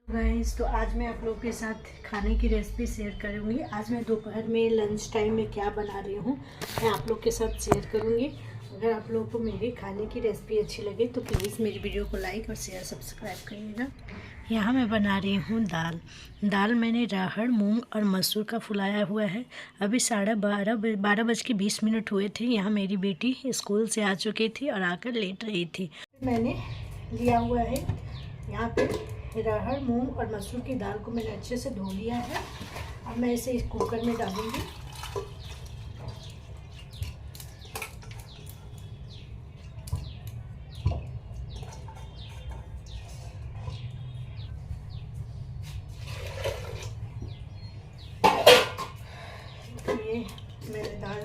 Guys, तो आज मैं आप लोग के साथ खाने की रेसिपी शेयर करूंगी। आज मैं दोपहर में लंच टाइम में क्या बना रही हूँ मैं आप लोग के साथ शेयर करूंगी। अगर आप लोगों को मेरी खाने की रेसिपी अच्छी लगे तो प्लीज़ मेरी वीडियो को लाइक और शेयर सब्सक्राइब करिएगा। यहाँ मैं बना रही हूँ दाल मैंने राहड़, मूंग और मसूर का फुलाया हुआ है। अभी 12:20 हुए थे। यहाँ मेरी बेटी स्कूल से आ चुकी थी और आकर लेट रही थी। मैंने लिया हुआ है यहाँ पे राहड़, मूंग और मसूर की दाल को मैंने अच्छे से धो लिया है। अब मैं इसे इस कुकर में डालूंगी। ये मैंने दाल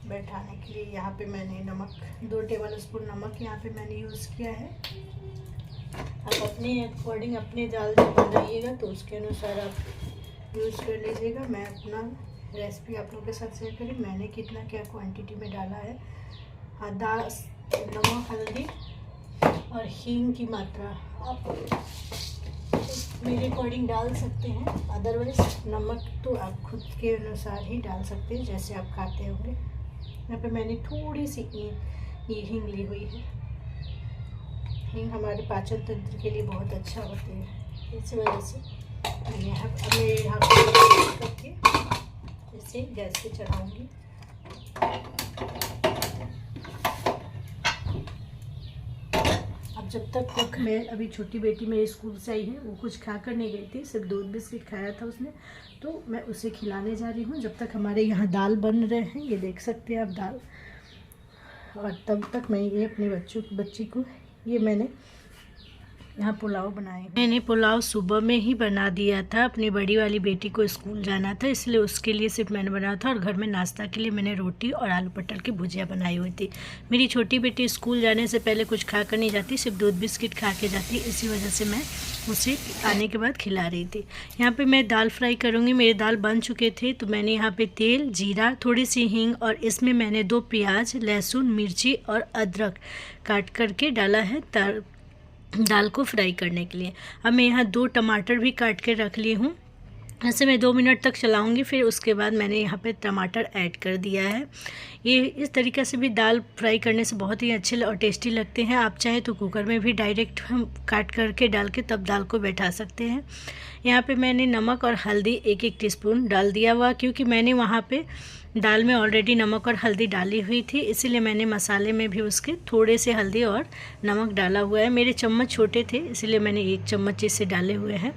बैठाने के लिए यहाँ पे मैंने नमक 2 टेबल स्पून नमक यहाँ पे मैंने यूज़ किया है। आप अपने अकॉर्डिंग अपने दाल जब बनाइएगा तो उसके अनुसार आप यूज़ कर लीजिएगा। मैं अपना रेसिपी आप लोगों के साथ शेयर करी, मैंने कितना क्या क्वांटिटी में डाला है। दाल, नमक, हल्दी और हींग की मात्रा आप मेरे अकॉर्डिंग डाल सकते हैं। अदरवाइज नमक तो आप खुद के अनुसार ही डाल सकते हैं जैसे आप खाते होंगे। यहाँ पे मैंने थोड़ी सी हींग ली हुई है। हींग हमारे पाचन तंत्र के लिए बहुत अच्छा होते हैं, इस वजह से मैं यहाँ पे करके इसे गैस पे चढ़ाऊँगी। अब जब तक कुक मैं अभी छोटी बेटी मेरी स्कूल से आई है, वो कुछ खा कर नहीं गई थी, सिर्फ दूध बिस्किट खाया था उसने, तो मैं उसे खिलाने जा रही हूँ। जब तक हमारे यहाँ दाल बन रहे हैं, ये देख सकते हैं आप दाल, और तब तक मैं ये अपने बच्ची को ये मैंने यहाँ पुलाव बनाए। मैंने पुलाव सुबह में ही बना दिया था। अपनी बड़ी वाली बेटी को स्कूल जाना था, इसलिए उसके लिए सिर्फ मैंने बनाया था, और घर में नाश्ता के लिए मैंने रोटी और आलू पटर की भुजिया बनाई हुई थी। मेरी छोटी बेटी स्कूल जाने से पहले कुछ खा कर नहीं जाती, सिर्फ दूध बिस्किट खा के जाती, इसी वजह से मैं उसे आने के बाद खिला रही थी। यहाँ पर मैं दाल फ्राई करूँगी। मेरे दाल बन चुके थे, तो मैंने यहाँ पर तेल, जीरा, थोड़ी सी हींग और इसमें मैंने 2 प्याज, लहसुन, मिर्ची और अदरक काट करके डाला है दाल को फ्राई करने के लिए। अब मैं यहाँ 2 टमाटर भी काट के रख ली हूँ। ऐसे मैं 2 मिनट तक चलाऊँगी, फिर उसके बाद मैंने यहाँ पे टमाटर ऐड कर दिया है। ये इस तरीक़े से भी दाल फ्राई करने से बहुत ही अच्छे और टेस्टी लगते हैं। आप चाहे तो कुकर में भी डायरेक्ट हम काट करके डाल के तब दाल को बैठा सकते हैं। यहाँ पे मैंने नमक और हल्दी 1-1 टीस्पून डाल दिया हुआ, क्योंकि मैंने वहाँ पे दाल में ऑलरेडी नमक और हल्दी डाली हुई थी, इसीलिए मैंने मसाले में भी उसके थोड़े से हल्दी और नमक डाला हुआ है। मेरे चम्मच छोटे थे, इसलिए मैंने 1 चम्मच इसे डाले हुए हैं।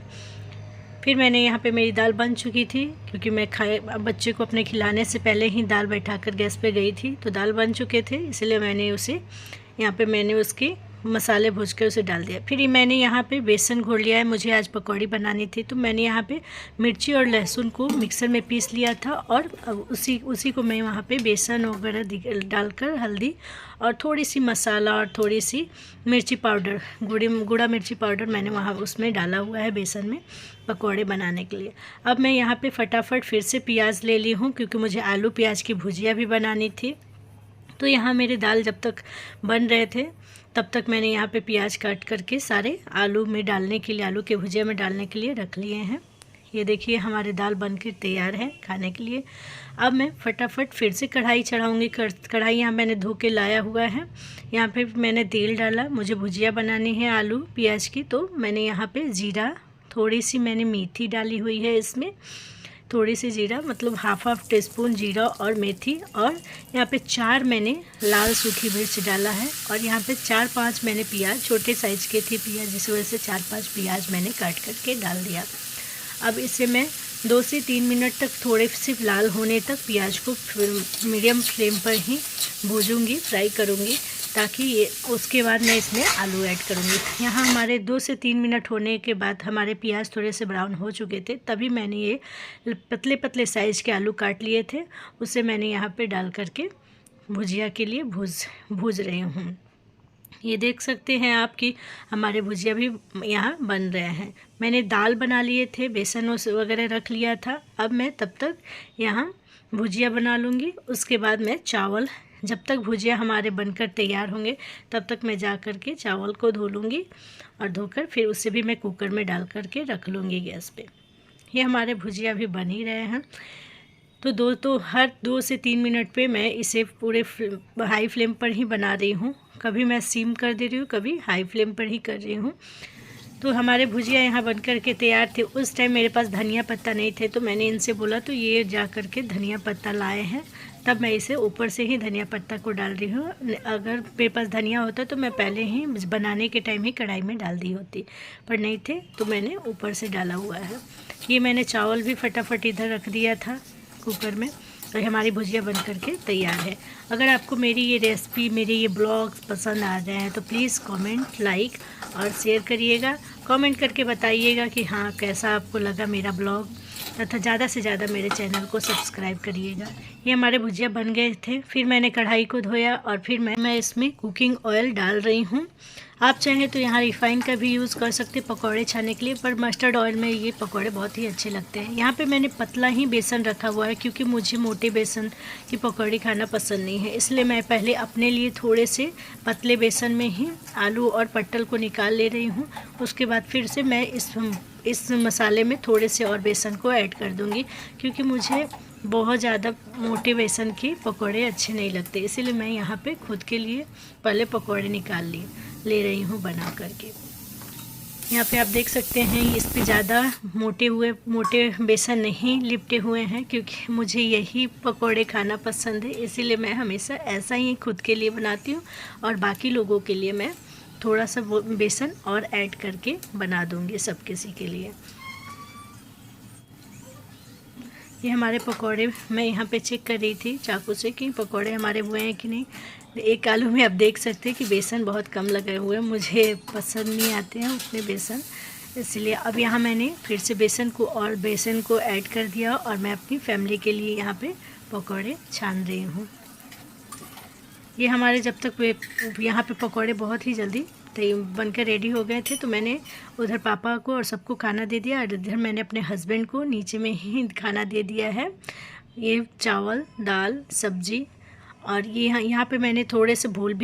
फिर मैंने यहाँ पे मेरी दाल बन चुकी थी, क्योंकि मैं बच्चे को अपने खिलाने से पहले ही दाल बैठाकर गैस पे गई थी, तो दाल बन चुके थे, इसलिए मैंने उसे यहाँ पे मैंने उसके मसाले भूज कर उसे डाल दिया। फिर मैंने यहाँ पे बेसन घोल लिया है। मुझे आज पकौड़ी बनानी थी, तो मैंने यहाँ पे मिर्ची और लहसुन को मिक्सर में पीस लिया था, और उसी को मैं वहाँ पे बेसन वगैरह डालकर हल्दी और थोड़ी सी मसाला और थोड़ी सी मिर्ची पाउडर, गुड़ा मिर्ची पाउडर मैंने वहाँ उसमें डाला हुआ है बेसन में पकौड़े बनाने के लिए। अब मैं यहाँ पे फटाफट फिर से प्याज ले ली हूँ, क्योंकि मुझे आलू प्याज की भुजिया भी बनानी थी। तो यहाँ मेरे दाल जब तक बन रहे थे, तब तक मैंने यहाँ पे प्याज काट करके सारे आलू में डालने के लिए, आलू के भुजिया में डालने के लिए रख लिए हैं। ये देखिए हमारे दाल बनकर तैयार है खाने के लिए। अब मैं फटाफट फिर से कढ़ाई चढ़ाऊँगी। कढ़ाई यहाँ मैंने धो के लाया हुआ है। यहाँ पे मैंने तेल डाला, मुझे भुजिया बनानी है आलू प्याज की, तो मैंने यहाँ पे जीरा, थोड़ी सी मैंने मेथी डाली हुई है, इसमें थोड़ी सी जीरा मतलब हाफ टीस्पून जीरा और मेथी, और यहाँ पे 4 मैंने लाल सूखी मिर्च डाला है, और यहाँ पे 4-5 मैंने प्याज, छोटे साइज़ के थे प्याज, जिस वजह से 4-5 प्याज मैंने काट करके डाल दिया। अब इसे मैं 2 से 3 मिनट तक थोड़े से लाल होने तक प्याज को मीडियम फ्लेम पर ही भूजूँगी, फ्राई करूँगी, ताकि ये उसके बाद मैं इसमें आलू ऐड करूँगी। यहाँ हमारे 2 से 3 मिनट होने के बाद हमारे प्याज थोड़े से ब्राउन हो चुके थे, तभी मैंने ये पतले पतले साइज़ के आलू काट लिए थे, उसे मैंने यहाँ पे डाल करके भुजिया के लिए भूज रही हूँ। ये देख सकते हैं आप कि हमारे भुजिया भी यहाँ बन रहे हैं। मैंने दाल बना लिए थे, बेसन वगैरह रख लिया था। अब मैं तब तक यहाँ भुजिया बना लूँगी, उसके बाद मैं चावल जब तक भुजिया हमारे बनकर तैयार होंगे तब तक मैं जा कर के चावल को धो लूँगी और धोकर फिर उसे भी मैं कुकर में डाल कर के रख लूँगी गैस पे। ये हमारे भुजिया भी बन ही रहे हैं। तो हर 2 से 3 मिनट पे मैं इसे पूरे हाई फ्लेम पर ही बना रही हूँ। कभी मैं सिम कर दे रही हूँ, कभी हाई फ्लेम पर ही कर रही हूँ। तो हमारे भुजिया यहाँ बन कर के तैयार थे। उस टाइम मेरे पास धनिया पत्ता नहीं थे, तो मैंने इनसे बोला तो ये जा कर के धनिया पत्ता लाए हैं। तब मैं इसे ऊपर से ही धनिया पत्ता को डाल रही हूँ। अगर मेरे पास धनिया होता तो मैं पहले ही बनाने के टाइम ही कढ़ाई में डाल दी होती, पर नहीं थे तो मैंने ऊपर से डाला हुआ है। ये मैंने चावल भी फटाफट इधर रख दिया था कुकर में, और हमारी भुजिया बन करके तैयार है। अगर आपको मेरी ये रेसिपी, मेरे ये ब्लॉग्स पसंद आ जाए तो प्लीज़ कमेंट, लाइक और शेयर करिएगा। कमेंट करके बताइएगा कि हाँ कैसा आपको लगा मेरा ब्लॉग, तथा ज़्यादा से ज़्यादा मेरे चैनल को सब्सक्राइब करिएगा। ये हमारे भुजिया बन गए थे। फिर मैंने कढ़ाई को धोया और फिर मैं इसमें कुकिंग ऑयल डाल रही हूँ। आप चाहें तो यहाँ रिफ़ाइन का भी यूज़ कर सकते पकौड़े छानने के लिए, पर मस्टर्ड ऑयल में ये पकौड़े बहुत ही अच्छे लगते हैं। यहाँ पे मैंने पतला ही बेसन रखा हुआ है, क्योंकि मुझे मोटे बेसन की पकौड़ी खाना पसंद नहीं है। इसलिए मैं पहले अपने लिए थोड़े से पतले बेसन में ही आलू और पट्टल को निकाल ले रही हूँ। उसके बाद फिर से मैं इस मसाले में थोड़े से और बेसन को ऐड कर दूँगी, क्योंकि मुझे बहुत ज़्यादा मोटे बेसन के पकौड़े अच्छे नहीं लगते। इसीलिए मैं यहाँ पे खुद के लिए पहले पकौड़े निकाल ले रही हूँ बना करके। यहाँ पे आप देख सकते हैं इस पे ज़्यादा मोटे बेसन नहीं लिपटे हुए हैं, क्योंकि मुझे यही पकौड़े खाना पसंद है। इसीलिए मैं हमेशा ऐसा ही खुद के लिए बनाती हूँ, और बाकी लोगों के लिए मैं थोड़ा सा बेसन और ऐड करके बना दूँगी सब किसी के लिए। ये हमारे पकौड़े मैं यहाँ पे चेक कर रही थी चाकू से कि पकौड़े हमारे हुए हैं कि नहीं। एक आलू में आप देख सकते हैं कि बेसन बहुत कम लगे हुए हैं, मुझे पसंद नहीं आते हैं उतने बेसन, इसलिए अब यहाँ मैंने फिर से बेसन को ऐड कर दिया, और मैं अपनी फैमिली के लिए यहाँ पे पकौड़े छान रही हूँ। ये हमारे जब तक यहाँ पे पकौड़े बहुत ही जल्दी बनकर रेडी हो गए थे, तो मैंने उधर पापा को और सबको खाना दे दिया, और इधर मैंने अपने हस्बैंड को नीचे में ही खाना दे दिया है। ये चावल, दाल, सब्जी, और ये यहाँ पे मैंने थोड़े से भूल भी